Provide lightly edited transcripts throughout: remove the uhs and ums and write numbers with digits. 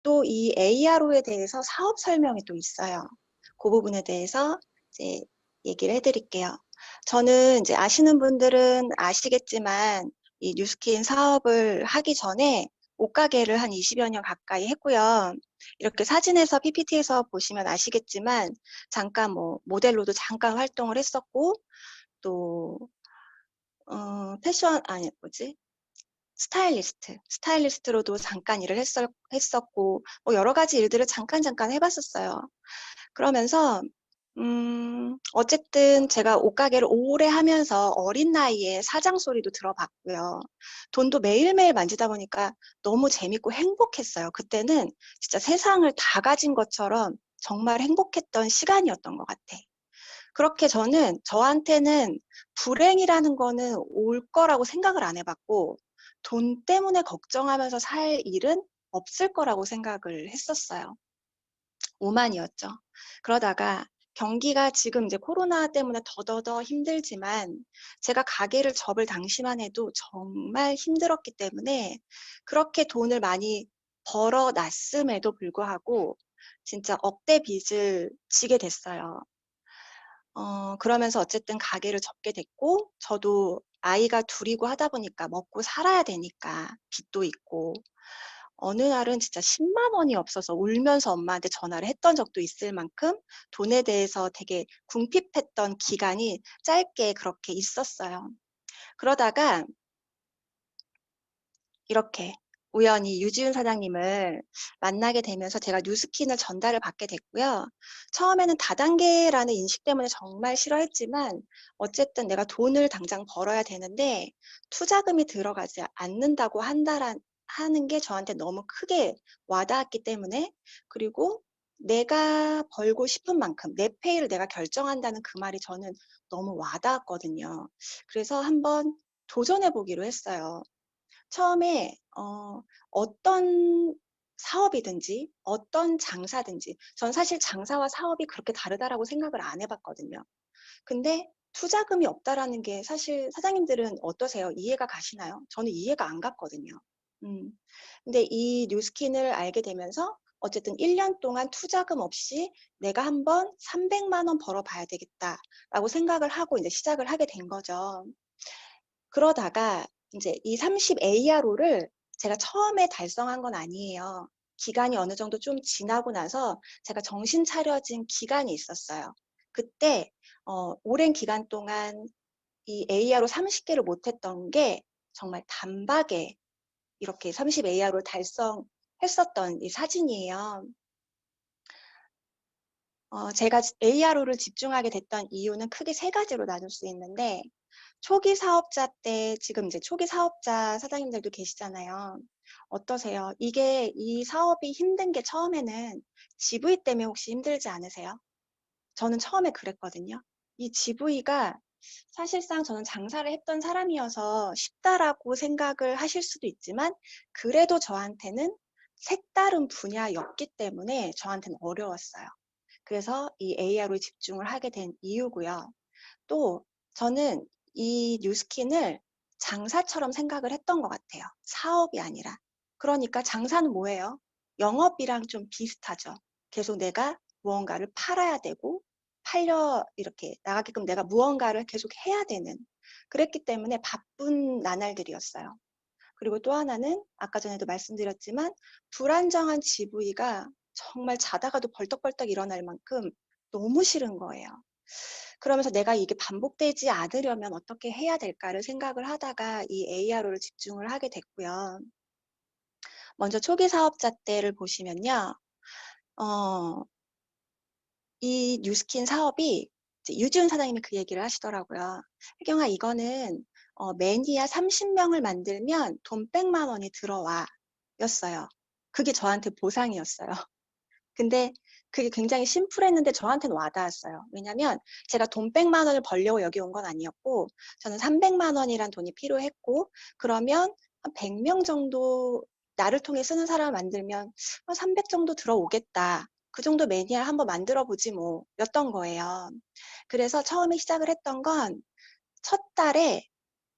또 이 ARO에 대해서 사업 설명이 또 있어요. 그 부분에 대해서 이제 얘기를 해드릴게요. 저는 이제 아시는 분들은 아시겠지만 이 뉴스킨 사업을 하기 전에 옷가게를 한 20여 년 가까이 했고요. 이렇게 사진에서 PPT에서 보시면 아시겠지만 잠깐 뭐 모델로도 잠깐 활동을 했었고 또 패션 아니 뭐지? 스타일리스트로도 잠깐 일을 했었고 뭐 여러 가지 일들을 잠깐 해봤었어요. 그러면서 어쨌든 제가 옷가게를 오래 하면서 어린 나이에 사장 소리도 들어봤고요. 돈도 매일매일 만지다 보니까 너무 재밌고 행복했어요. 그때는 진짜 세상을 다 가진 것처럼 정말 행복했던 시간이었던 것 같아. 그렇게 저한테는 불행이라는 거는 올 거라고 생각을 안 해봤고, 돈 때문에 걱정하면서 살 일은 없을 거라고 생각을 했었어요. 오만이었죠. 그러다가 경기가 지금 이제 코로나 때문에 더더더 힘들지만 제가 가게를 접을 당시만 해도 정말 힘들었기 때문에 그렇게 돈을 많이 벌어놨음에도 불구하고 진짜 억대 빚을 지게 됐어요. 그러면서 어쨌든 가게를 접게 됐고, 저도 아이가 둘이고 하다 보니까 먹고 살아야 되니까 빚도 있고, 어느 날은 진짜 10만 원이 없어서 울면서 엄마한테 전화를 했던 적도 있을 만큼 돈에 대해서 되게 궁핍했던 기간이 짧게 그렇게 있었어요. 그러다가 이렇게 우연히 유지훈 사장님을 만나게 되면서 제가 뉴스킨을 전달을 받게 됐고요. 처음에는 다단계라는 인식 때문에 정말 싫어했지만 어쨌든 내가 돈을 당장 벌어야 되는데 투자금이 들어가지 않는다고 하는 게 저한테 너무 크게 와닿았기 때문에 그리고 내가 벌고 싶은 만큼 내 페이를 내가 결정한다는 그 말이 저는 너무 와닿았거든요. 그래서 한번 도전해 보기로 했어요. 처음에 어떤 사업이든지 어떤 장사든지 전 사실 장사와 사업이 그렇게 다르다라고 생각을 안 해봤거든요. 근데 투자금이 없다라는 게 사실 사장님들은 어떠세요? 이해가 가시나요? 저는 이해가 안 갔거든요. 음. 근데 이 뉴스킨을 알게 되면서 어쨌든 1년 동안 투자금 없이 내가 한번 300만 원 벌어봐야 되겠다라고 생각을 하고 이제 시작을 하게 된 거죠. 그러다가 이제 이 30 ARO를 제가 처음에 달성한 건 아니에요. 기간이 어느 정도 좀 지나고 나서 제가 정신 차려진 기간이 있었어요. 그때 오랜 기간 동안 이 ARO 30개를 못했던 게 정말 단박에 이렇게 30 ARO를 달성했었던 이 사진이에요. 제가 ARO를 집중하게 됐던 이유는 크게 세 가지로 나눌 수 있는데 초기 사업자 때 지금 이제 초기 사업자 사장님들도 계시잖아요. 어떠세요? 이 사업이 힘든 게 처음에는 GV 때문에 혹시 힘들지 않으세요? 저는 처음에 그랬거든요. 이 GV가 사실상 저는 장사를 했던 사람이어서 쉽다라고 생각을 하실 수도 있지만 그래도 저한테는 색다른 분야였기 때문에 저한테는 어려웠어요. 그래서 이 AR에 집중을 하게 된 이유고요. 또 저는 이 뉴스킨을 장사처럼 생각을 했던 것 같아요. 사업이 아니라. 그러니까 장사는 뭐예요? 영업이랑 좀 비슷하죠. 계속 내가 무언가를 팔아야 되고 이렇게 나가게끔 내가 무언가를 계속 해야 되는 그랬기 때문에 바쁜 나날들이었어요. 그리고 또 하나는 아까 전에도 말씀드렸지만 불안정한 GV가 정말 자다가도 벌떡벌떡 일어날 만큼 너무 싫은 거예요. 그러면서 내가 이게 반복되지 않으려면 어떻게 해야 될까를 생각을 하다가 이 ARO를 집중을 하게 됐고요. 먼저 초기 사업자 때를 보시면요. 이 뉴스킨 사업이 유지훈 사장님이 그 얘기를 하시더라고요. 혜경아, 이거는 매니아 30명을 만들면 돈 100만 원이 들어와 였어요. 그게 저한테 보상이었어요. 근데 그게 굉장히 심플했는데 저한테는 와닿았어요. 왜냐면 제가 돈 100만 원을 벌려고 여기 온 건 아니었고 저는 300만 원이란 돈이 필요했고 그러면 한 100명 정도 나를 통해 쓰는 사람을 만들면 한 300 정도 들어오겠다. 그 정도 매니아 한번 만들어 보지 뭐 였던 거예요. 그래서 처음에 시작을 했던 건 첫 달에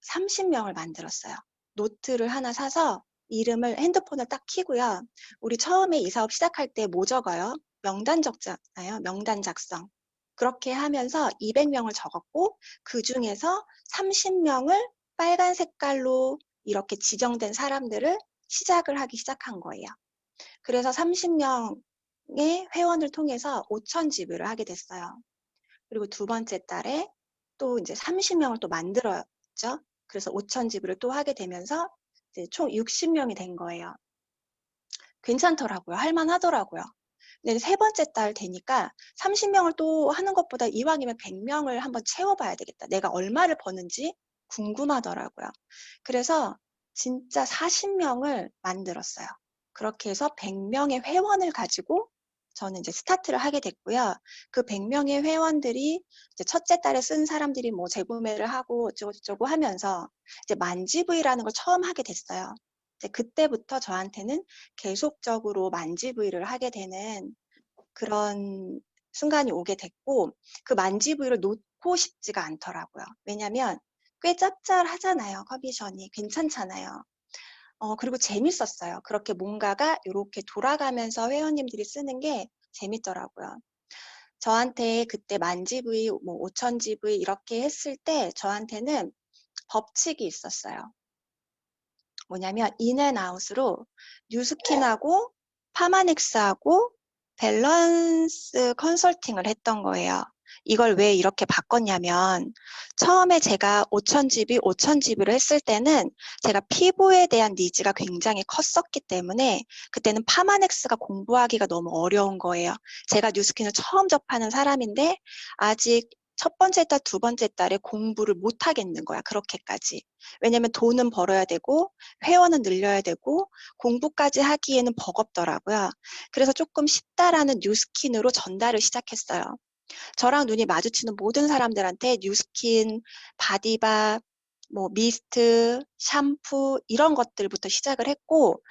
30명을 만들었어요. 노트를 하나 사서 이름을 핸드폰을 딱 켜고요. 우리 처음에 이 사업 시작할 때 뭐 적어요? 명단 적잖아요. 명단 작성. 그렇게 하면서 200명을 적었고 그중에서 30명을 빨간 색깔로 이렇게 지정된 사람들을 시작을 하기 시작한 거예요. 그래서 30명의 회원을 통해서 5천 지불을 하게 됐어요. 그리고 두 번째 달에 또 이제 30명을 또 만들었죠. 그래서 5천 지불을 또 하게 되면서 이제 총 60명이 된 거예요. 괜찮더라고요. 할만하더라고요. 근데 세 번째 달 되니까 30명을 또 하는 것보다 이왕이면 100명을 한번 채워봐야 되겠다. 내가 얼마를 버는지 궁금하더라고요. 그래서 진짜 40명을 만들었어요. 그렇게 해서 100명의 회원을 가지고 저는 이제 스타트를 하게 됐고요. 그 100명의 회원들이 이제 첫째 달에 쓴 사람들이 뭐 재구매를 하고 어쩌고저쩌고 하면서 이제 만지브이라는 걸 처음 하게 됐어요. 이제 그때부터 저한테는 계속적으로 만지브이를 하게 되는 그런 순간이 오게 됐고 그 만지브이를 놓고 싶지가 않더라고요. 왜냐면 꽤 짭짤하잖아요. 커미션이 괜찮잖아요. 그리고 재밌었어요. 그렇게 뭔가가 이렇게 돌아가면서 회원님들이 쓰는 게 재밌더라고요. 저한테 그때 만지브이, 뭐 5,000GV 이렇게 했을 때 저한테는 법칙이 있었어요. 뭐냐면 인앤아웃으로 뉴스킨하고 파마넥스하고 밸런스 컨설팅을 했던 거예요. 이걸 왜 이렇게 바꿨냐면 처음에 제가 5,000GB, 5,000GB를 했을 때는 제가 피부에 대한 니즈가 굉장히 컸었기 때문에 그때는 파마넥스가 공부하기가 너무 어려운 거예요. 제가 뉴스킨을 처음 접하는 사람인데 아직 첫 번째 달, 두 번째 달에 공부를 못 하겠는 거야. 그렇게까지. 왜냐면 돈은 벌어야 되고 회원은 늘려야 되고 공부까지 하기에는 버겁더라고요. 그래서 조금 쉽다라는 뉴스킨으로 전달을 시작했어요. 저랑 눈이 마주치는 모든 사람들한테 뉴스킨, 바디바, 뭐 미스트, 샴푸 이런 것들부터 시작을 했고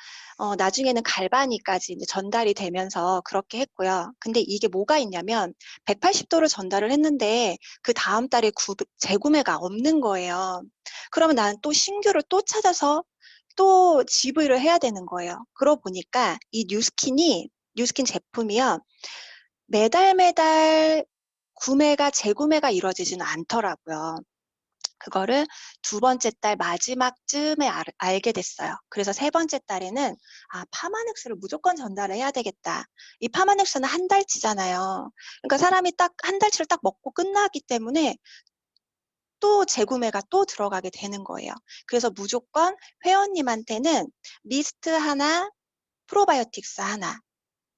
나중에는 갈바니까지 이제 전달이 되면서 그렇게 했고요. 근데 이게 뭐가 있냐면 180도로 전달을 했는데 그 다음 달에 재구매가 없는 거예요. 그러면 나는 또 신규를 또 찾아서 또 GV를 해야 되는 거예요. 그러고 보니까 이 뉴스킨 제품이요. 매달 매달 재구매가 이루어지지는 않더라고요. 그거를 두 번째 달 마지막쯤에 알게 됐어요. 그래서 세 번째 달에는 파마넥스를 무조건 전달해야 되겠다. 이 파마넥스는 한 달치잖아요. 그러니까 사람이 딱 한 달치를 딱 먹고 끝나기 때문에 또 재구매가 또 들어가게 되는 거예요. 그래서 무조건 회원님한테는 미스트 하나, 프로바이오틱스 하나,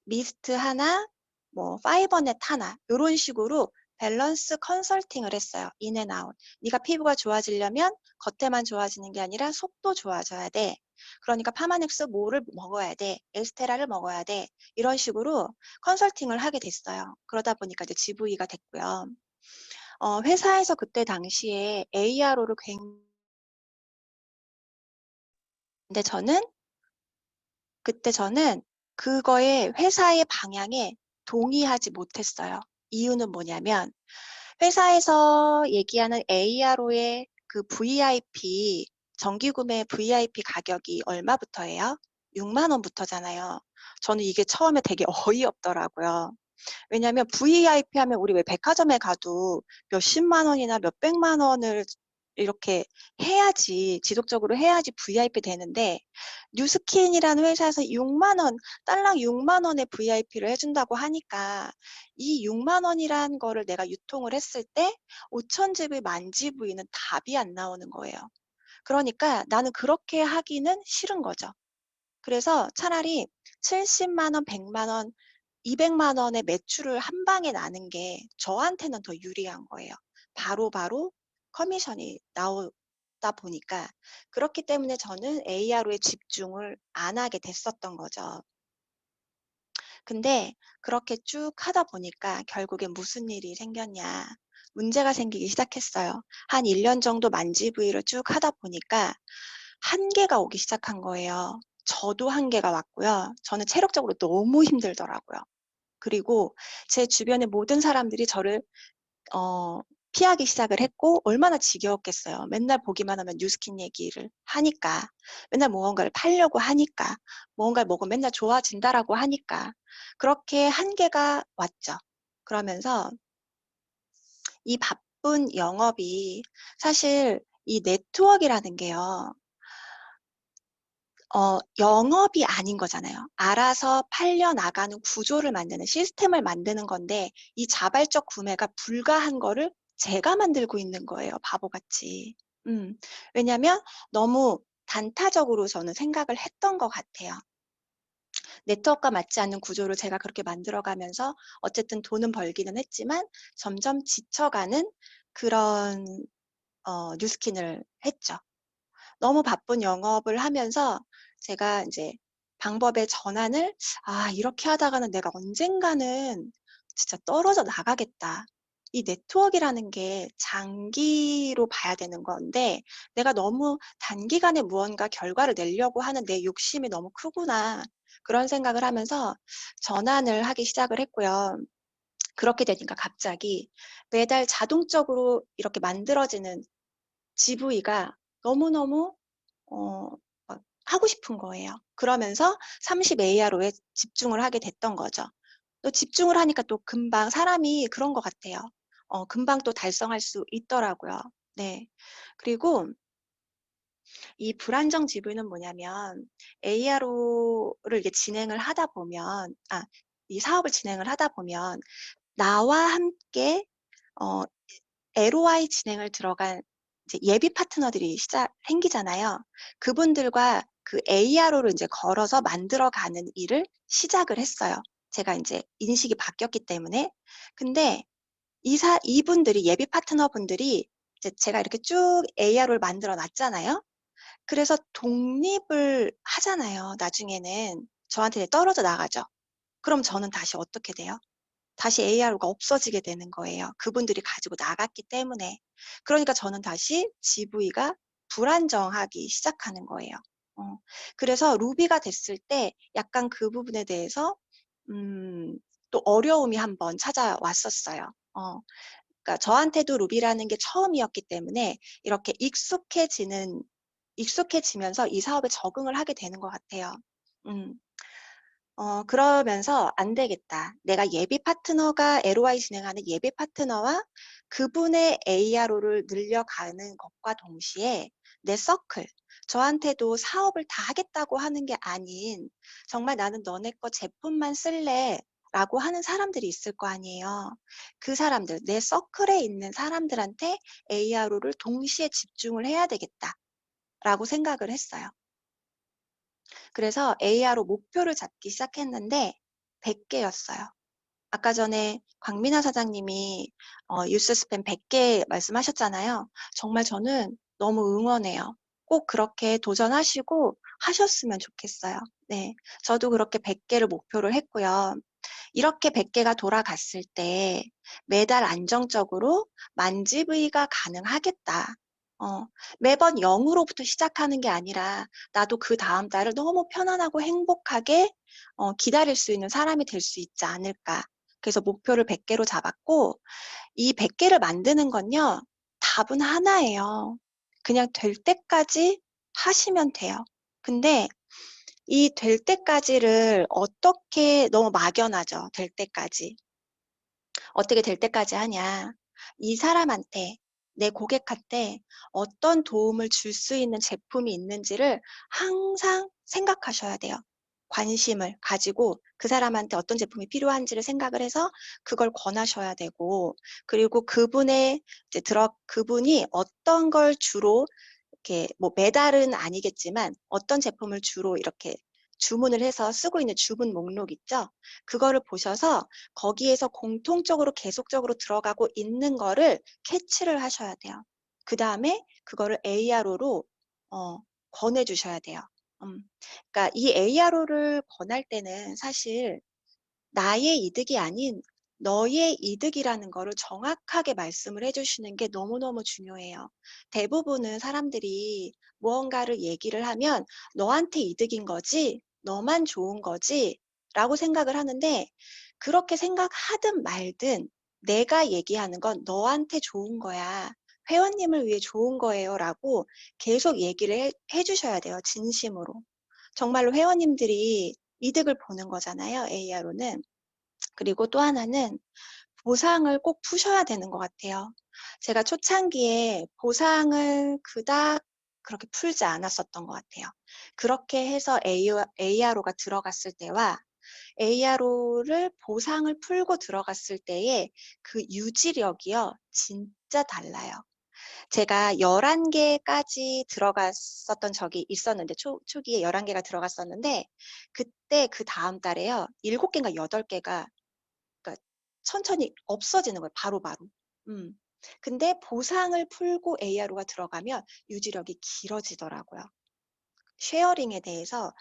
미스트 하나, 뭐 파이버넷 하나 이런 식으로 밸런스 컨설팅을 했어요. 인앤아웃. 네가 피부가 좋아지려면 겉에만 좋아지는 게 아니라 속도 좋아져야 돼. 그러니까 파마넥스 뭐를 먹어야 돼. 에스테라를 먹어야 돼. 이런 식으로 컨설팅을 하게 됐어요. 그러다 보니까 이제 GV가 됐고요. 회사에서 그때 당시에 ARO를 근데 그때 저는 그거에 회사의 방향에 동의하지 못했어요. 이유는 뭐냐면 회사에서 얘기하는 ARO의 그 VIP, 정기구매 VIP 가격이 얼마부터예요? 6만 원부터잖아요. 저는 이게 처음에 되게 어이없더라고요. 왜냐하면 VIP 하면 우리 왜 백화점에 가도 몇십만 원이나 몇백만 원을 이렇게 해야지, 지속적으로 해야지 VIP 되는데 뉴스킨이라는 회사에서 6만 원, 딸랑 6만 원의 VIP를 해준다고 하니까 이 6만 원이란 거를 내가 유통을 했을 때 5,000GV, 만GV는 답이 안 나오는 거예요. 그러니까 나는 그렇게 하기는 싫은 거죠. 그래서 차라리 70만 원, 100만 원, 200만 원의 매출을 한 방에 나는 게 저한테는 더 유리한 거예요. 바로바로 커미션이 나오다 보니까. 그렇기 때문에 저는 ARO에 집중을 안 하게 됐었던 거죠. 근데 그렇게 쭉 하다 보니까 결국에 무슨 일이 생겼냐. 문제가 생기기 시작했어요. 한 1년 정도 만지브이를 쭉 하다 보니까 한계가 오기 시작한 거예요. 저도 한계가 왔고요. 저는 체력적으로 너무 힘들더라고요. 그리고 제 주변의 모든 사람들이 저를 피하기 시작을 했고 얼마나 지겨웠겠어요. 맨날 보기만 하면 뉴스킨 얘기를 하니까. 맨날 무언가를 팔려고 하니까. 무언가를 먹으면 맨날 좋아진다라고 하니까. 그렇게 한계가 왔죠. 그러면서 이 바쁜 영업이 사실 이 네트워크라는 게요. 영업이 아닌 거잖아요. 알아서 팔려나가는 구조를 만드는 시스템을 만드는 건데 이 자발적 구매가 불가한 거를 제가 만들고 있는 거예요. 바보같이. 왜냐면 너무 단타적으로 저는 생각을 했던 것 같아요. 네트워크가 맞지 않는 구조를 제가 그렇게 만들어가면서 어쨌든 돈은 벌기는 했지만 점점 지쳐가는 그런 뉴스킨을 했죠. 너무 바쁜 영업을 하면서 제가 이제 방법의 전환을 이렇게 하다가는 내가 언젠가는 진짜 떨어져 나가겠다. 이 네트워크라는 게 장기로 봐야 되는 건데 내가 너무 단기간에 무언가 결과를 내려고 하는 내 욕심이 너무 크구나. 그런 생각을 하면서 전환을 하기 시작을 했고요. 그렇게 되니까 갑자기 매달 자동적으로 이렇게 만들어지는 GV가 너무너무 막 하고 싶은 거예요. 그러면서 30 ARO에 집중을 하게 됐던 거죠. 또 집중을 하니까 또 금방 사람이 그런 것 같아요. 금방 또 달성할 수 있더라고요. 네. 그리고 이 불안정 GV는 뭐냐면 ARO를 이게 진행을 하다 보면 이 사업을 진행을 하다 보면 나와 함께 어 LOI 진행을 들어간 이제 예비 파트너들이 생기잖아요. 그분들과 그 ARO를 이제 걸어서 만들어가는 일을 시작을 했어요. 제가 이제 인식이 바뀌었기 때문에. 근데 이분들이 예비 파트너분들이 이제 제가 이렇게 쭉 ARO를 만들어 놨잖아요. 그래서 독립을 하잖아요. 나중에는 저한테 떨어져 나가죠. 그럼 저는 다시 어떻게 돼요? 다시 ARO가 없어지게 되는 거예요. 그분들이 가지고 나갔기 때문에. 그러니까 저는 다시 GV가 불안정하기 시작하는 거예요. 그래서 루비가 됐을 때 약간 그 부분에 대해서 또 어려움이 한번 찾아왔었어요. 그러니까 저한테도 루비라는 게 처음이었기 때문에 이렇게 익숙해지면서 이 사업에 적응을 하게 되는 것 같아요. 그러면서 안 되겠다. 내가 예비 파트너가 LOI 진행하는 예비 파트너와 그분의 ARO를 늘려가는 것과 동시에 내 서클, 저한테도 사업을 다 하겠다고 하는 게 아닌 정말 나는 너네 거 제품만 쓸래 라고 하는 사람들이 있을 거 아니에요. 그 사람들, 내 서클에 있는 사람들한테 ARO를 동시에 집중을 해야 되겠다라고 생각을 했어요. 그래서 ARO 목표를 잡기 시작했는데 100개였어요. 아까 전에 광민아 사장님이 뉴스 스팸 100개 말씀하셨잖아요. 정말 저는 너무 응원해요. 꼭 그렇게 도전하시고 하셨으면 좋겠어요. 네, 저도 그렇게 100개를 목표를 했고요. 이렇게 100개가 돌아갔을 때 매달 안정적으로 만지브이가 가능하겠다. 매번 0으로부터 시작하는 게 아니라 나도 그 다음 달을 너무 편안하고 행복하게 기다릴 수 있는 사람이 될 수 있지 않을까. 그래서 목표를 100개로 잡았고 이 100개를 만드는 건요. 답은 하나예요. 그냥 될 때까지 하시면 돼요. 근데 이 될 때까지를 어떻게 너무 막연하죠. 될 때까지. 어떻게 될 때까지 하냐. 이 사람한테 내 고객한테 어떤 도움을 줄 수 있는 제품이 있는지를 항상 생각하셔야 돼요. 관심을 가지고 그 사람한테 어떤 제품이 필요한지를 생각을 해서 그걸 권하셔야 되고 그리고 그분이 어떤 걸 주로 이렇게 뭐 매달은 아니겠지만 어떤 제품을 주로 이렇게 주문을 해서 쓰고 있는 주문 목록 있죠? 그거를 보셔서 거기에서 공통적으로 계속적으로 들어가고 있는 거를 캐치를 하셔야 돼요. 그 다음에 그거를 ARO로 권해주셔야 돼요. 그러니까 이 ARO를 권할 때는 사실 나의 이득이 아닌 너의 이득이라는 거를 정확하게 말씀을 해주시는 게 너무너무 중요해요. 대부분은 사람들이 무언가를 얘기를 하면 너한테 이득인 거지, 너만 좋은 거지 라고 생각을 하는데 그렇게 생각하든 말든 내가 얘기하는 건 너한테 좋은 거야. 회원님을 위해 좋은 거예요라고 계속 얘기를 해 주셔야 돼요, 진심으로. 정말로 회원님들이 이득을 보는 거잖아요, AR로는. 그리고 또 하나는 보상을 꼭 푸셔야 되는 것 같아요. 제가 초창기에 보상을 그닥 그렇게 풀지 않았었던 것 같아요. 그렇게 해서 ARO가 들어갔을 때와 ARO를 보상을 풀고 들어갔을 때의 그 유지력이요, 진짜 달라요. 제가 11개까지 들어갔었던 적이 있었는데, 초기에 11개가 들어갔었는데, 그때 그 다음 달에요, 7개인가 8개가 그러니까 천천히 없어지는 거예요, 바로바로. 근데 보상을 풀고 ARO가 들어가면 유지력이 길어지더라고요. 쉐어링에 대해서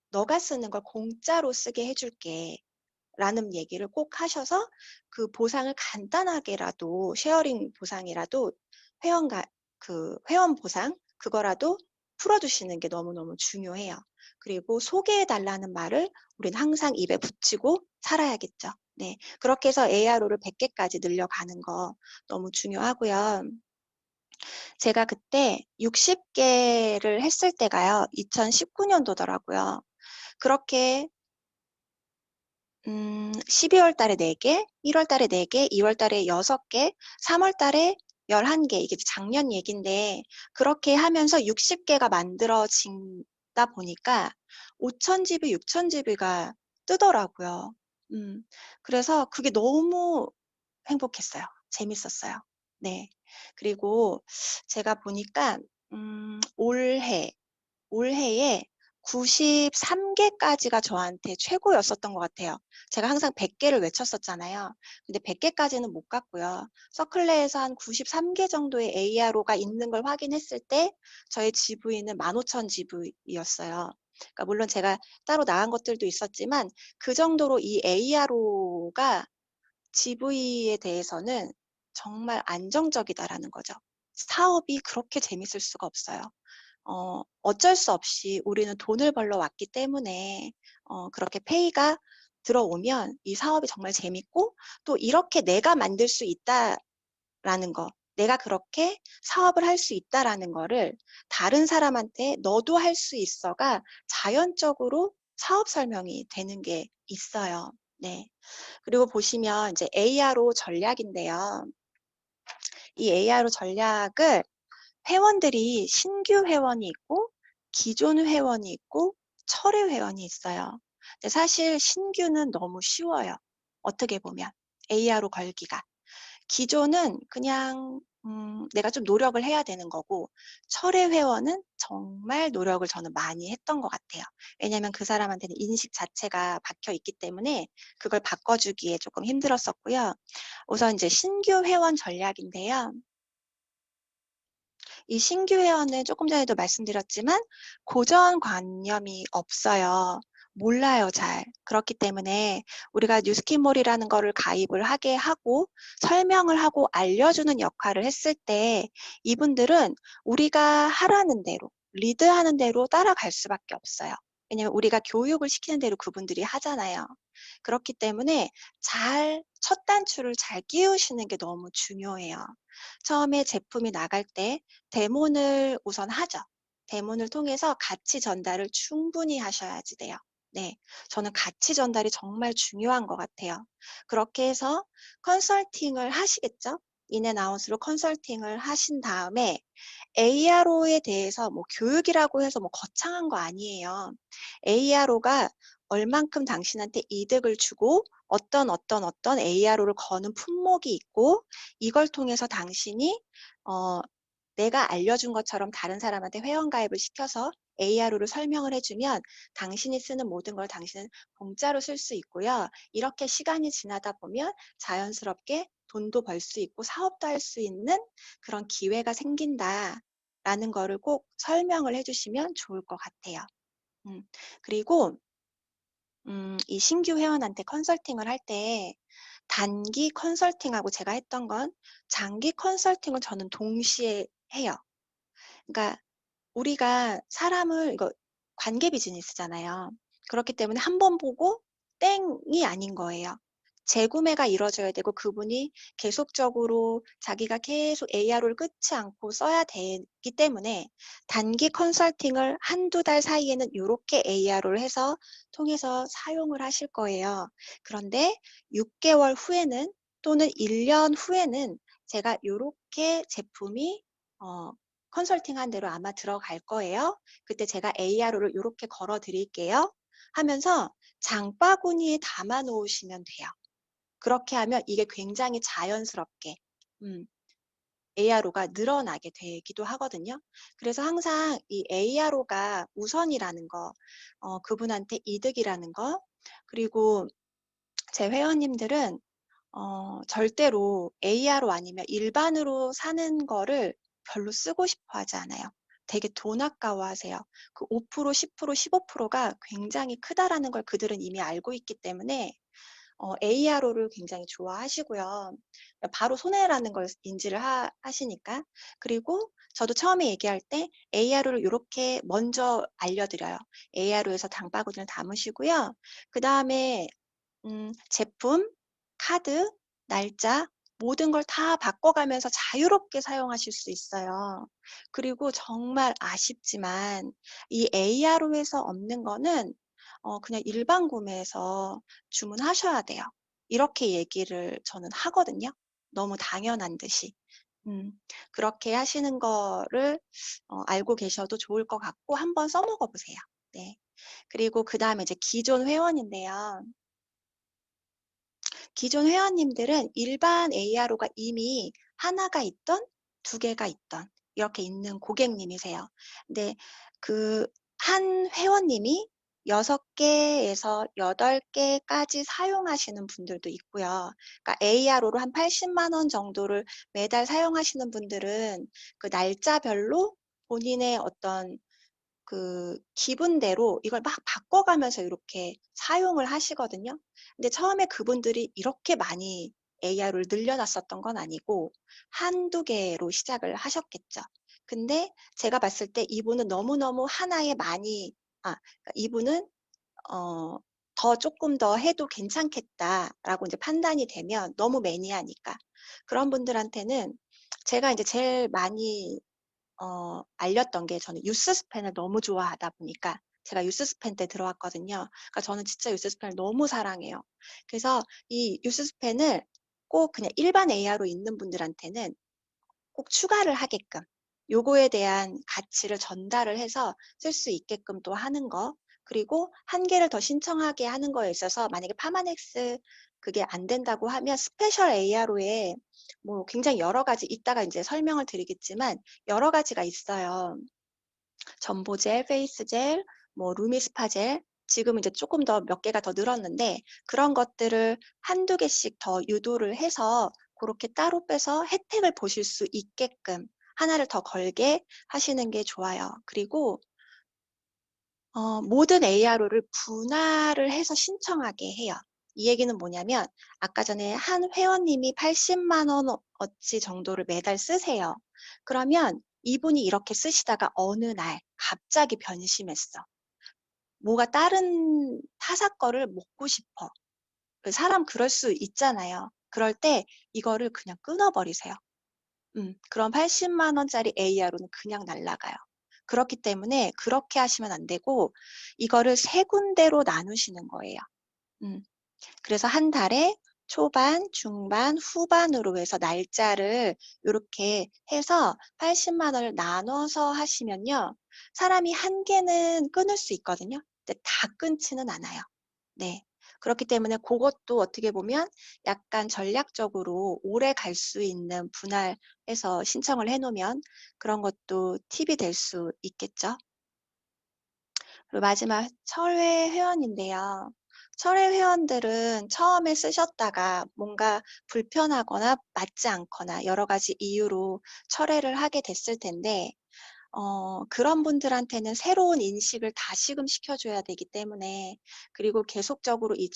너가 쓰는 걸 공짜로 쓰게 해줄게 라는 얘기를 꼭 하셔서 그 보상을 간단하게라도 쉐어링 보상이라도 회원 보상 그거라도 풀어주시는 게 너무너무 중요해요. 그리고 소개해 달라는 말을 우린 항상 입에 붙이고 살아야겠죠. 네, 그렇게 해서 ARO를 100개까지 늘려가는 거 너무 중요하고요. 제가 그때 60개를 했을 때가요, 2019년도더라고요. 그렇게 12월 달에 4개, 1월 달에 4개, 2월 달에 6개, 3월 달에 11개, 이게 작년 얘긴데, 그렇게 하면서 60개가 만들어진다 보니까 5,000GB, 6,000GB가 뜨더라고요. 그래서 그게 너무 행복했어요. 재밌었어요. 네. 그리고 제가 보니까, 올해에 93개까지가 저한테 최고였었던 것 같아요. 제가 항상 100개를 외쳤었잖아요. 근데 100개까지는 못 갔고요. 서클레에서 한 93개 정도의 ARO가 있는 걸 확인했을 때 저의 GV는 15,000 GV였어요. 그러니까 물론 제가 따로 나간 것들도 있었지만 그 정도로 이 ARO가 GV에 대해서는 정말 안정적이다라는 거죠. 사업이 그렇게 재밌을 수가 없어요. 어쩔 수 없이 우리는 돈을 벌러 왔기 때문에 그렇게 페이가 들어오면 이 사업이 정말 재밌고 또 이렇게 내가 만들 수 있다라는 거, 내가 그렇게 사업을 할 수 있다라는 거를 다른 사람한테 너도 할 수 있어가 자연적으로 사업 설명이 되는 게 있어요. 네. 그리고 보시면 이제 ARO 전략인데요. 이 ARO 전략을 회원들이 신규 회원이 있고 기존 회원이 있고 철회 회원이 있어요. 근데 사실 신규는 너무 쉬워요. 어떻게 보면 AR로 걸기가. 기존은 그냥 내가 좀 노력을 해야 되는 거고 철회 회원은 정말 노력을 저는 많이 했던 것 같아요. 왜냐하면 그 사람한테는 인식 자체가 박혀 있기 때문에 그걸 바꿔주기에 조금 힘들었었고요. 우선 이제 신규 회원 전략인데요. 이 신규 회원은 조금 전에도 말씀드렸지만 고정관념이 없어요. 몰라요, 잘. 그렇기 때문에 우리가 뉴스킨몰이라는 거를 가입을 하게 하고 설명을 하고 알려주는 역할을 했을 때 이분들은 우리가 하라는 대로, 리드하는 대로 따라갈 수밖에 없어요. 왜냐면 우리가 교육을 시키는 대로 그분들이 하잖아요. 그렇기 때문에 첫 단추를 잘 끼우시는 게 너무 중요해요. 처음에 제품이 나갈 때 데모를 우선 하죠. 데모를 통해서 가치 전달을 충분히 하셔야지 돼요. 네, 저는 가치 전달이 정말 중요한 것 같아요. 그렇게 해서 컨설팅을 하시겠죠? 인앤아웃으로 컨설팅을 하신 다음에 ARO에 대해서 뭐 교육이라고 해서 뭐 거창한 거 아니에요. ARO가 얼만큼 당신한테 이득을 주고 어떤 ARO를 거는 품목이 있고 이걸 통해서 당신이 내가 알려준 것처럼 다른 사람한테 회원가입을 시켜서 ARO를 설명을 해주면 당신이 쓰는 모든 걸 당신은 공짜로 쓸 수 있고요. 이렇게 시간이 지나다 보면 자연스럽게 돈도 벌 수 있고 사업도 할 수 있는 그런 기회가 생긴다라는 거를 꼭 설명을 해주시면 좋을 것 같아요. 그리고 이 신규 회원한테 컨설팅을 할 때 단기 컨설팅하고 제가 했던 건 장기 컨설팅을 저는 동시에 해요. 그러니까 우리가 사람을 이거 관계 비즈니스잖아요. 그렇기 때문에 한 번 보고 땡이 아닌 거예요. 재구매가 이루어져야 되고 그분이 계속적으로 자기가 계속 ARO를 끊지 않고 써야 되기 때문에 단기 컨설팅을 한두 달 사이에는 요렇게 ARO를 해서 통해서 사용을 하실 거예요. 그런데 6개월 후에는 또는 1년 후에는 제가 요렇게 제품이 컨설팅한 대로 아마 들어갈 거예요. 그때 제가 ARO를 요렇게 걸어 드릴게요. 하면서 장바구니에 담아 놓으시면 돼요. 그렇게 하면 이게 굉장히 자연스럽게 ARO가 늘어나게 되기도 하거든요. 그래서 항상 이 ARO가 우선이라는 거, 그분한테 이득이라는 거, 그리고 제 회원님들은 절대로 ARO 아니면 일반으로 사는 거를 별로 쓰고 싶어 하지 않아요. 되게 돈 아까워하세요. 그 5%, 10%, 15%가 굉장히 크다라는 걸 그들은 이미 알고 있기 때문에 ARO를 굉장히 좋아하시고요. 바로 손해라는 걸 인지를 하시니까. 그리고 저도 처음에 얘기할 때 ARO를 요렇게 먼저 알려드려요. ARO에서 장바구니를 담으시고요. 그다음에 제품, 카드, 날짜 모든 걸 다 바꿔가면서 자유롭게 사용하실 수 있어요. 그리고 정말 아쉽지만 이 ARO에서 없는 거는 그냥 일반 구매에서 주문하셔야 돼요. 이렇게 얘기를 저는 하거든요. 너무 당연한 듯이. 음, 그렇게 하시는 거를 알고 계셔도 좋을 것 같고 한번 써먹어 보세요. 네. 그리고 그다음에 이제 기존 회원인데요. 기존 회원님들은 일반 ARO가 이미 하나가 있던 두 개가 있던 이렇게 있는 고객님이세요. 근데 그 한 회원님이 6개에서 8개까지 사용하시는 분들도 있고요. 그러니까 ARO로 한 80만 원 정도를 매달 사용하시는 분들은 그 날짜별로 본인의 어떤 그 기분대로 이걸 막 바꿔가면서 이렇게 사용을 하시거든요. 근데 처음에 그분들이 이렇게 많이 AR을 늘려놨었던 건 아니고 한두 개로 시작을 하셨겠죠. 근데 제가 봤을 때 이분은 너무너무 하나에 많이 그러니까 이분은 어 더 쪼끔 더 해도 괜찮겠다라고 인제 판단이 되면 너무 매니아니까. 그런 분들한테는 제가 인제 제일 많이 알렸던 게 저는 유스스펜을 너무 좋아하다 보니까 제가 유스스펜 때 들어왔거든요. 그러니까 저는 진짜 유스스펜을 너무 사랑해요. 그래서 이 유스스펜을 꼭 그냥 일반 AR로 있는 분들한테는 꼭 추가를 하게끔 요거에 대한 가치를 전달을 해서 쓸 수 있게끔 또 하는 거. 그리고 한 개를 더 신청하게 하는 거에 있어서 만약에 파마넥스 그게 안 된다고 하면 스페셜 ARO에 뭐 굉장히 여러 가지 이따가 인제 설명을 드리겠지만 여러 가지가 있어요. 전보젤, 페이스젤, 뭐 루미스파젤 지금은 이제 쪼끔 더 몇 개가 더 늘었는데 그런 것들을 한두 개씩 더 유도를 해서 고렇게 따로 빼서 혜택을 보실 수 있게끔 하나를 더 걸게 하시는 게 좋아요. 그리고 모든 ARO를 분할을 해서 신청하게 해요. 이 얘기는 뭐냐면 아까 전에 한 회원님이 80만 원 어치 정도를 매달 쓰세요. 그러면 이분이 이렇게 쓰시다가 어느 날 갑자기 변심했어. 뭐가 다른 타사 거를 먹고 싶어. 그 사람 그럴 수 있잖아요. 그럴 때 이거를 그냥 끊어 버리세요. 그럼 80만 원짜리 ARO는 그냥 날아가요. 그렇기 때문에 그렇게 하시면 안 되고 이거를 3 군데로 나누시는 거예요. 음. 그래서 한 달에 초반, 중반, 후반으로 해서 날짜를 요렇게 해서 80만 원을 나눠서 하시면요. 사람이 한 개는 끊을 수 있거든요. 근데 다 끊지는 않아요. 네. 그렇기 때문에 고것도 어떻게 보면 약간 전략적으로 오래 갈 수 있는 분할해서 신청을 해 놓으면 그런 것도 팁이 될 수 있겠죠. 그리고 마지막 철회 회원인데요. 철회 회원들은 처음에 쓰셨다가 뭔가 불편하거나 맞지 않거나 여러 가지 이유로 철회를 하게 됐을 텐데 그런 분들한테는 새로운 인식을 다시금 시켜줘야 되기 때문에 그리고 계속적으로 이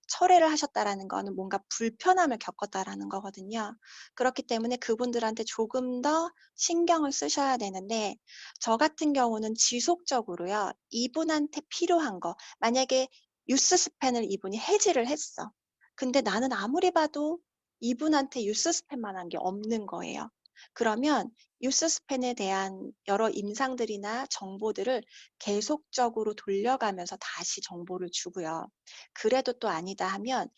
철회를 하셨다라는 거는 뭔가 불편함을 겪었다라는 거거든요. 그렇기 때문에 그분들한테 조금 더 신경을 쓰셔야 되는데 저 같은 경우는 지속적으로요. 이분한테 필요한 거 만약에 유스 스팬을 이분이 해지를 했어. 근데 나는 아무리 봐도 이분한테 뉴스 스팸만 한 게 없는 거예요. 그러면 뉴스 스팸에 대한 여러 임상들이나 정보들을 계속적으로 돌려가면서 다시 정보를 주고요. 그래도 또 아니다 하면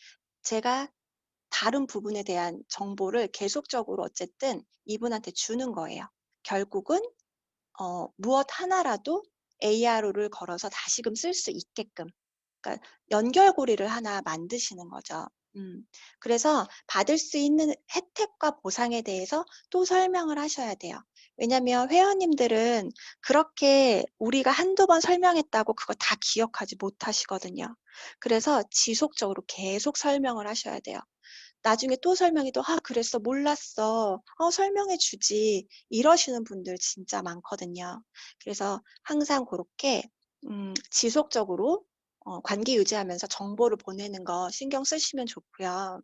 제가 다른 부분에 대한 정보를 계속적으로 어쨌든 이분한테 주는 거예요. 결국은 무엇 하나라도 ARO를 걸어서 다시금 쓸 수 있게끔, 그러니까 연결고리를 하나 만드시는 거죠. 그래서 받을 수 있는 혜택과 보상에 대해서 또 설명을 하셔야 돼요. 왜냐하면 회원님들은 그렇게 우리가 한두 번 설명했다고 그거 다 기억하지 못하시거든요. 그래서 지속적으로 계속 설명을 하셔야 돼요. 나중에 또 설명해도 "아 그랬어. 몰랐어. 설명해 주지." 이러시는 분들 진짜 많거든요. 그래서 항상 고렇게 지속적으로 관계 유지하면서 정보를 보내는 거 신경 쓰시면 좋고요.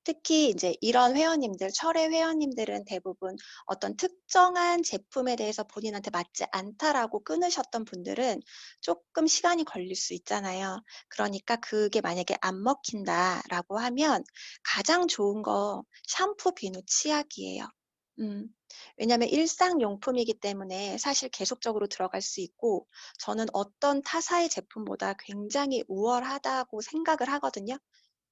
특히 이제 이런 회원님들, 철회 회원님들은 대부분 어떤 특정한 제품에 대해서 본인한테 맞지 않다라고 끊으셨던 분들은 조금 시간이 걸릴 수 있잖아요. 그러니까 그게 만약에 안 먹힌다라고 하면 가장 좋은 거 샴푸, 비누, 치약이에요. 음. 왜냐하면 일상용품이기 때문에 사실 계속적으로 들어갈 수 있고 저는 어떤 타사의 제품보다 굉장히 우월하다고 생각을 하거든요.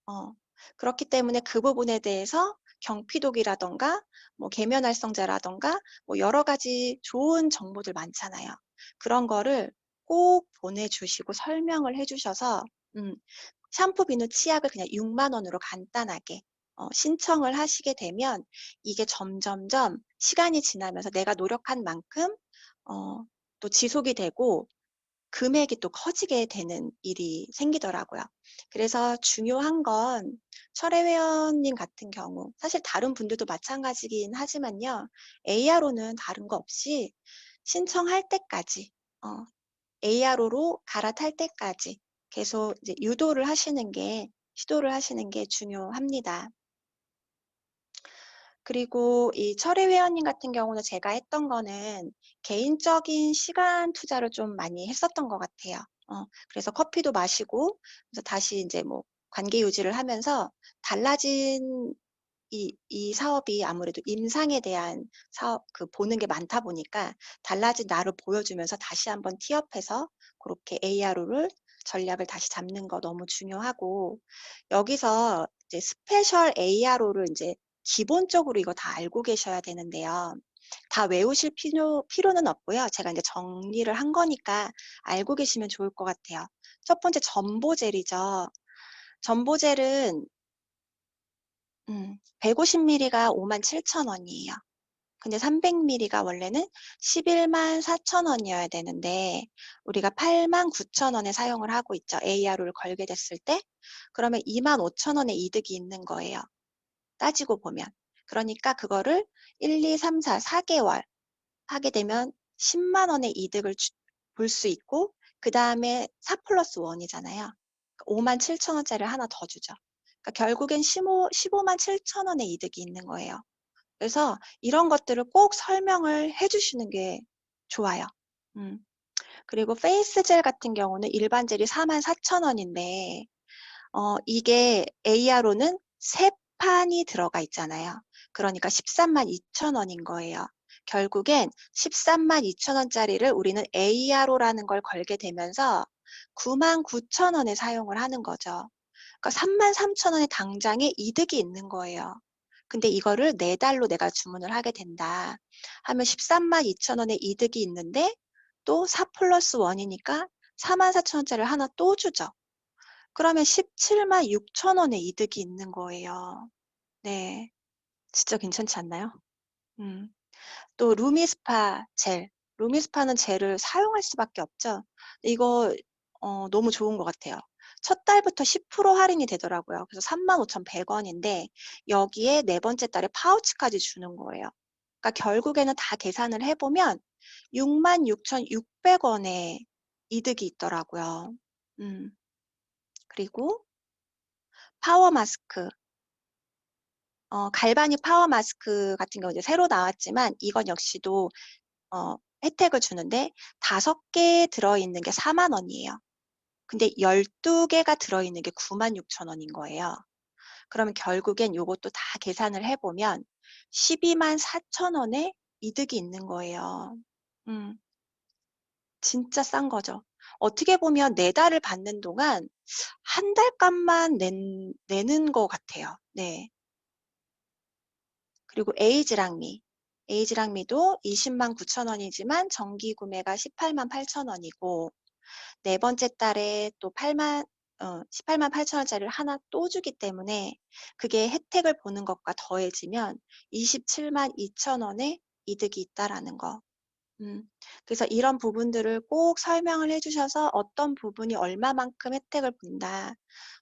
어. 그렇기 때문에 그 부분에 대해서 경피독이라든가 뭐 계면활성제라든가 뭐 여러 가지 좋은 정보들 많잖아요. 그런 거를 꼭 보내주시고 설명을 해 주셔서 샴푸, 비누, 치약을 그냥 6만 원으로 간단하게 신청을 하시게 되면 이게 점점점 시간이 지나면서 내가 노력한 만큼 어 또 지속이 되고 금액이 또 커지게 되는 일이 생기더라고요. 그래서 중요한 건 철회 회원님 같은 경우 사실 다른 분들도 마찬가지긴 하지만요. ARO는 다른 거 없이 신청할 때까지 ARO로 갈아탈 때까지 계속 이제 유도를 하시는 게 시도를 하시는 게 중요합니다. 그리고 이 철회 회원님 같은 경우는 제가 했던 거는 개인적인 시간 투자를 좀 많이 했었던 것 같아요. 그래서 커피도 마시고 그래서 다시 인제 뭐 관계 유지를 하면서 달라진 이 사업이 아무래도 임상에 대한 사업 보는 게 많다 보니까 달라진 나를 보여주면서 다시 한번 티업해서 고렇게 ARO를 전략을 다시 잡는 거 너무 중요하고 여기서 이제 스페셜 ARO를 인제 기본적으로 이거 다 알고 계셔야 되는데요. 다 외우실 필요는 없고요. 제가 인제 정리를 한 거니까 알고 계시면 좋을 것 같아요. 첫 번째 전보젤이죠. 전보젤은 150ml가 57,000원이에요. 근데 300ml가 원래는 114,000원이어야 되는데 우리가 89,000원에 사용을 하고 있죠. ARO를 걸게 됐을 때. 그러면 25,000원의 이득이 있는 거예요. 따지고 보면. 그러니까 그거를 1, 2, 3, 4, 4개월 하게 되면 10만 원의 이득을 볼 수 있고 그다음에 4+1 이잖아요. 57,000원짜리를 하나 더 주죠. 그러니까 결국엔 15만 7천 원의 이득이 있는 거예요. 그래서 이런 것들을 꼭 설명을 해 주시는 게 좋아요. 음. 그리고 페이스 젤 같은 경우는 일반 젤이 44,000원인데 이게 ARO는 3판이 들어가 있잖아요. 그러니까 132,000원인 거예요. 결국엔 132,000원짜리를 우리는 ARO라는 걸 걸게 되면서 99,000원에 사용을 하는 거죠. 그러니까 33,000원의 당장에 이득이 있는 거예요. 근데 이거를 4달로 내가 주문을 하게 된다 하면 132,000원의 이득이 있는데 또 4+1 이니까 44,000원짜리를 하나 또 주죠. 그러면 176,000원의 이득이 있는 거예요. 네. 진짜 괜찮지 않나요? 음. 또 루미스파 젤. 루미스파는 젤을 사용할 수밖에 없죠. 이거 너무 좋은 것 같아요. 첫 달부터 10% 할인이 되더라고요. 그래서 35,100원인데 여기에 네 번째 달에 파우치까지 주는 거예요. 그러니까 결국에는 다 계산을 해 보면 66,600원의 이득이 있더라고요. 음. 그리고 파워 마스크. 갈바닉 파워 마스크 같은 경우 이제 새로 나왔지만 이건 역시도 혜택을 주는데 5개 들어있는 게 4만 원이에요. 근데 12개가 들어있는 게 96,000원인 거예요. 그러면 결국엔 요것도 다 계산을 해 보면 124,000원의 이득이 있는 거예요. 음. 진짜 싼 거죠. 어떻게 보면 4 달을 받는 동안 한 달 값만 내는 것 같아요. 네. 그리고 에이지랑미. 에이지랑미도 209,000원이지만 정기 구매가 188,000원이고 네 번째 달에 또 188,000원짜리를 하나 또 주기 때문에 그게 혜택을 보는 것과 더해지면 272,000원의 이득이 있다라는 거. 그래서 이런 부분들을 꼭 설명을 해 주셔서 어떤 부분이 얼마만큼 혜택을 본다.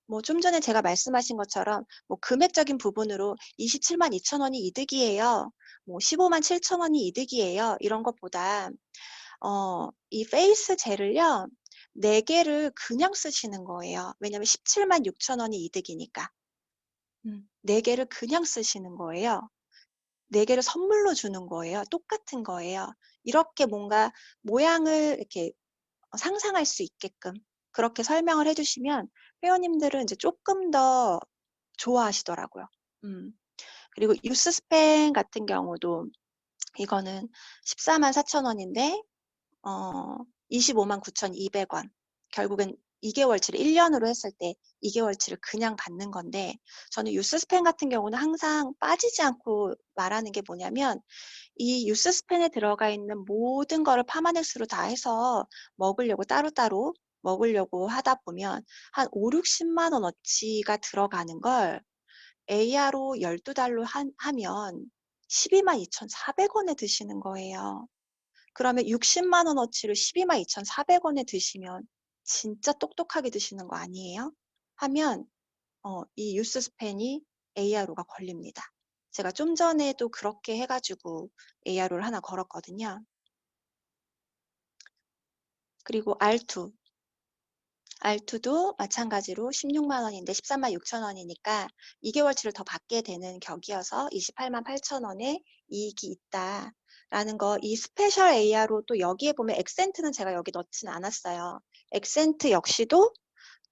뭐 좀 전에 제가 말씀하신 것처럼 뭐 금액적인 부분으로 272,000원이 이득이에요. 뭐 157,000원이 이득이에요. 이런 것보다 이 페이스 젤을요. 4개를 그냥 쓰시는 거예요. 왜냐면 176,000원이 이득이니까. 4개를 그냥 쓰시는 거예요. 4개를 선물로 주는 거예요. 똑같은 거예요. 이렇게 뭔가 모양을 이렇게 상상할 수 있게끔 그렇게 설명을 해 주시면 회원님들은 이제 쪼끔 더 좋아하시더라고요. 음. 그리고 유스스펜 같은 경우도 이거는 144,000원인데 259,200원. 결국엔 2개월치를 1년으로 했을 때 2개월치를 그냥 받는 건데 저는 유스스펜 같은 경우는 항상 빠지지 않고 말하는 게 뭐냐면 이 유스스펜에 들어가 있는 모든 거를 파마넥스로 다 해서 먹으려고 따로따로 먹으려고 하다 보면 한 50-60만 원어치가 들어가는 걸 AR로 12달로 하면 122,400원에 드시는 거예요. 그러면 60만 원어치를 122,400원에 드시면 진짜 똑똑하게 드시는 거 아니에요? 하면 이 유스스펜이 ARO가 걸립니다. 제가 좀 전에도 그렇게 해 가지고 ARO를 하나 걸었거든요. 그리고 R2. R2도 마찬가지로 16만 원인데 136,000원이니까 2개월치를 더 받게 되는 격이어서 288,000원의 이익이 있다라는 거. 이 스페셜 AR로 또 여기에 보면 엑센트는 제가 여기 넣진 않았어요. 엑센트 역시도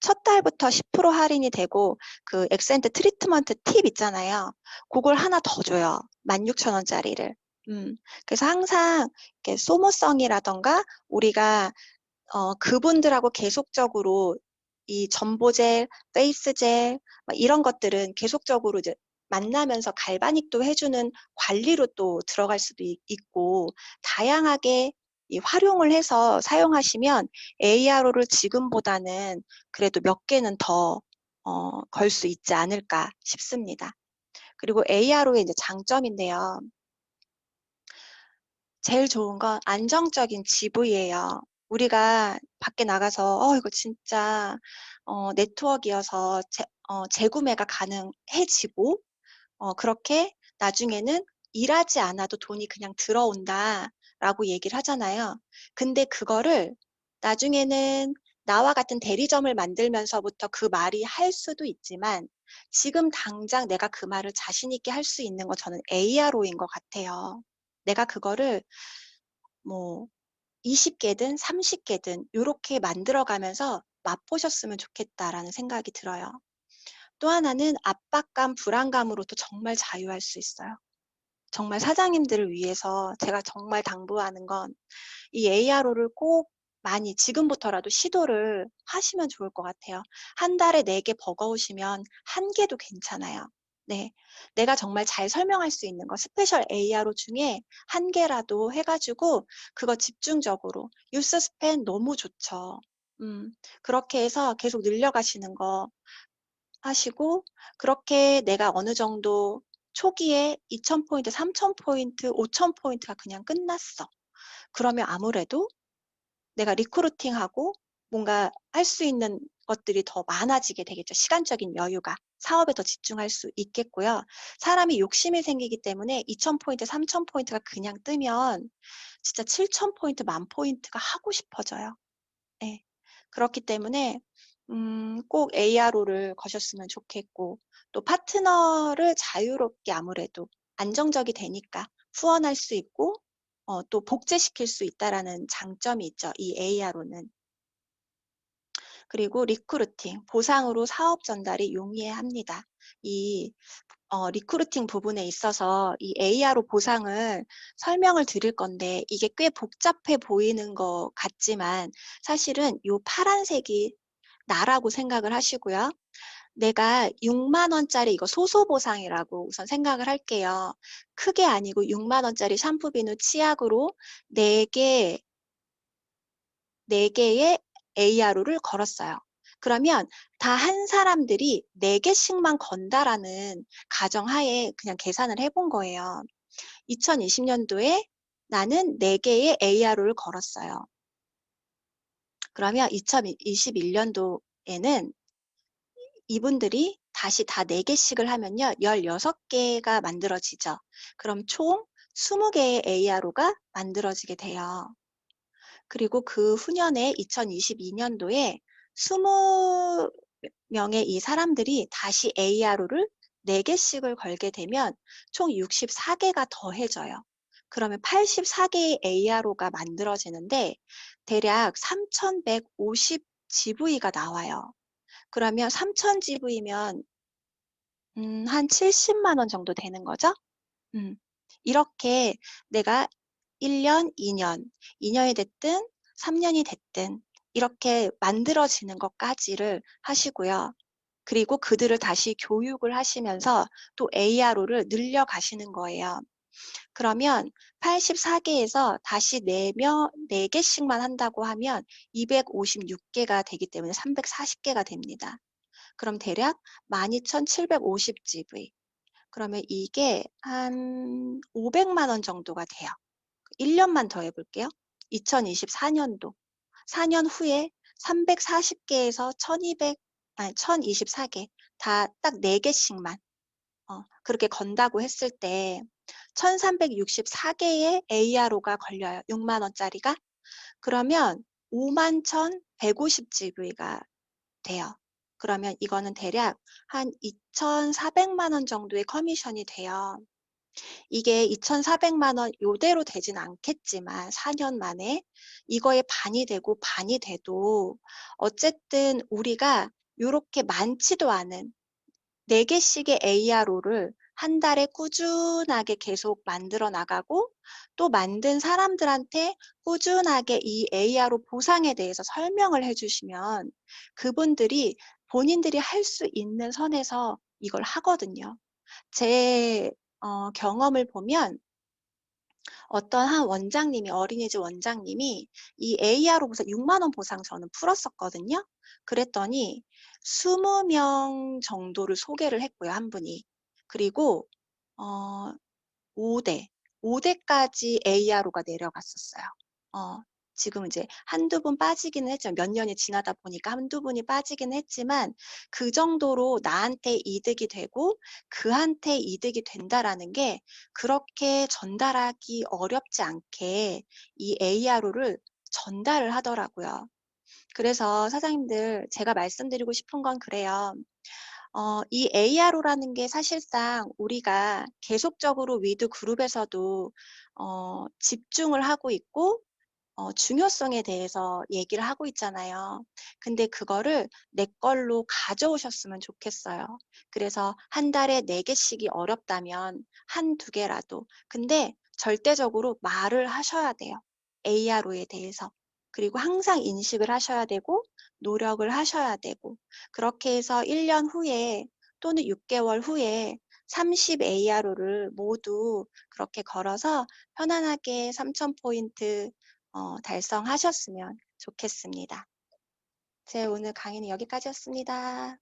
첫 달부터 10% 할인이 되고 그 엑센트 트리트먼트 팁 있잖아요. 그걸 하나 더 줘요. 16,000원짜리를. 그래서 항상 이렇게 소모성이라던가 우리가 그분들하고 계속적으로 이 전보젤, 페이스젤 막 이런 것들은 계속적으로 이제 만나면서 갈바닉도 해 주는 관리로 또 들어갈 수도 있고 다양하게 이 활용을 해서 사용하시면 ARO를 지금보다는 그래도 몇 개는 더 걸 수 있지 않을까 싶습니다. 그리고 ARO의 이제 장점인데요. 제일 좋은 건 안정적인 지불이에요. 우리가 밖에 나가서 이거 진짜 네트워크여서 재구매가 가능해지고 그렇게 나중에는 일하지 않아도 돈이 그냥 들어온다라고 얘기를 하잖아요. 근데 그거를 나중에는 나와 같은 대리점을 만들면서부터 그 말이 할 수도 있지만 지금 당장 내가 그 말을 자신 있게 할 수 있는 건 저는 ARO인 것 같아요. 내가 그거를 뭐 20개든 30개든 요렇게 만들어 가면서 맛보셨으면 좋겠다라는 생각이 들어요. 또 하나는 압박감, 불안감으로도 정말 자유할 수 있어요. 정말 사장님들을 위해서 제가 정말 당부하는 건 이 ARO를 꼭 많이 지금부터라도 시도를 하시면 좋을 것 같아요. 한 달에 4개 버거우시면 1개도 괜찮아요. 네. 내가 정말 잘 설명할 수 있는 거 스페셜 ARO 중에 1개라도 해 가지고 그거 집중적으로 유스스펜 너무 좋죠. 그렇게 해서 계속 늘려가시는 거 하시고 그렇게 내가 어느 정도 초기에 2,000 포인트, 3,000 포인트, 5,000 포인트가 그냥 끝났어. 그러면 아무래도 내가 리크루팅하고 뭔가 할 수 있는 것들이 더 많아지게 되겠죠. 시간적인 여유가. 사업에 더 집중할 수 있겠고요. 사람이 욕심이 생기기 때문에 2,000 포인트, 3,000 포인트가 그냥 뜨면 진짜 7,000 포인트, 10,000 포인트가 하고 싶어져요. 예. 그렇기 때문에 꼭 ARO를 거셨으면 좋겠고 또 파트너를 자유롭게 아무래도 안정적이 되니까 후원할 수 있고 또 복제시킬 수 있다라는 장점이 있죠, 이 ARO는. 그리고 리크루팅, 보상으로 사업 전달이 용이해야 합니다. 이 리크루팅 부분에 있어서 이 ARO 보상을 설명을 드릴 건데 이게 꽤 복잡해 보이는 것 같지만 사실은 요 파란색이 나라고 생각을 하시고요. 내가 6만 원짜리 이거 소소보상이라고 우선 생각을 할게요. 크게 아니고 6만 원짜리 샴푸, 비누, 치약으로 4개, 4개의 ARO를 걸었어요. 그러면 다 한 사람들이 4개씩만 건다라는 가정하에 그냥 계산을 해본 거예요. 2020년도에 나는 4개의 ARO를 걸었어요. 그러면 2021년도에는 이분들이 다시 다 4개씩을 하면요. 16개가 만들어지죠. 그럼 총 20개의 ARO가 만들어지게 돼요. 그리고 그 후년에 2022년도에 20명의 이 사람들이 다시 ARO를 4개씩을 걸게 되면 총 64개가 더해져요. 그러면 84개의 ARO가 만들어지는데 대략 3,150 GV가 나와요. 그러면 3,000 GV면 한 70만 원 정도 되는 거죠. 이렇게 내가 1년, 2년, 2년이 됐든 3년이 됐든 이렇게 만들어지는 것까지를 하시고요. 그리고 그들을 다시 교육을 하시면서 또 ARO를 늘려가시는 거예요. 그러면 84개에서 다시 4개씩만 한다고 하면 256개가 되기 때문에 340개가 됩니다. 그럼 대략 12,750 GV. 그러면 이게 한 500만 원 정도가 돼요. 1년만 더 해볼게요. 2024년도. 4년 후에 340개에서 1024개. 다 딱 4개씩만. 그렇게 건다고 했을 때 1364개의 ARO가 걸려요. 6만 원짜리가. 그러면 51,150 GV가 돼요. 그러면 이거는 대략 한 2,400만 원 정도의 커미션이 돼요. 이게 2,400만 원 요대로 되진 않겠지만 4년 만에 이거에 반이 되고 반이 돼도 어쨌든 우리가 요렇게 많지도 않은 4개씩의 ARO를 한 달에 꾸준하게 계속 만들어 나가고 또 만든 사람들한테 꾸준하게 이 ARO 보상에 대해서 설명을 해 주시면 그분들이 본인들이 할 수 있는 선에서 이걸 하거든요. 제 경험을 보면 어떤 한 원장님이 어린이집 원장님이 이 ARO 보상 6만 원 보상 저는 풀었었거든요. 그랬더니 20명 정도를 소개를 했고요, 한 분이. 그리고 어 5대, 5대까지 ARO가 내려갔었어요. 어 지금 이제 한두 분 빠지기는 했지만 몇 년이 지나다 보니까 한두 분이 빠지긴 했지만 그 정도로 나한테 이득이 되고 그한테 이득이 된다라는 게 그렇게 전달하기 어렵지 않게 이 ARO를 전달을 하더라고요. 그래서 사장님들 제가 말씀드리고 싶은 건 그래요. 이 ARO라는 게 사실상 우리가 계속적으로 위드 그룹에서도 집중을 하고 있고 중요성에 대해서 얘기를 하고 있잖아요. 근데 그거를 내 걸로 가져오셨으면 좋겠어요. 그래서 한 달에 4개씩이 어렵다면 한두 개라도. 근데 절대적으로 말을 하셔야 돼요. ARO에 대해서. 그리고 항상 인식을 하셔야 되고 노력을 하셔야 되고 그렇게 해서 1년 후에 또는 6개월 후에 30 ARO를 모두 그렇게 걸어서 편안하게 3,000포인트 달성하셨으면 좋겠습니다. 제 오늘 강의는 여기까지였습니다.